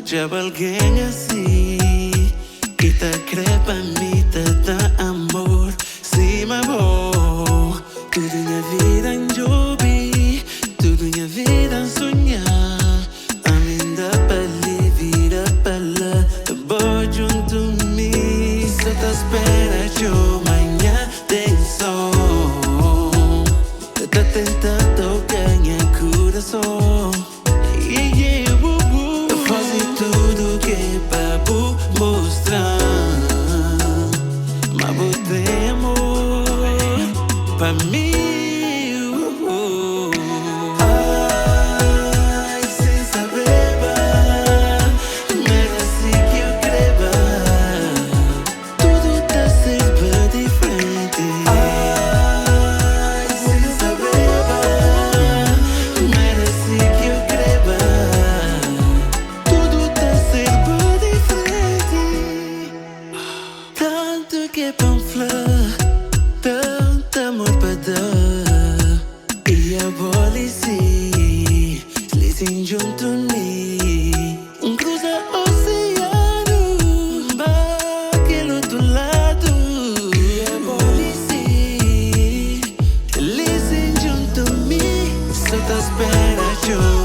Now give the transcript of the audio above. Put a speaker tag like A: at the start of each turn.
A: atxaba alguém assi que tá creba, me dá amor, sima, amor. Tudo minha vida em jobi, tudo minha vida em sonhar. A mim dá pra lhe vira pra lá, boa junto a mim. Só tá espera de amanhã tem som. Tá tentando ganhar coração. Yeah, yeah, eu faço tudo que é pra mostrar. Mas vou ter amor pra mim. Ai, sem Sabeba, merece que eu creba. Tudo tá sempre diferente. Ai, sem Sabeba, merece que eu creba. Tudo tá sempre diferente. Tanto que panfla, tanto amor pra dar. E a bola se listen junto a mim. Cruza oceano, aquele outro lado. E a bola se listen junto a mim. Só tá espera eu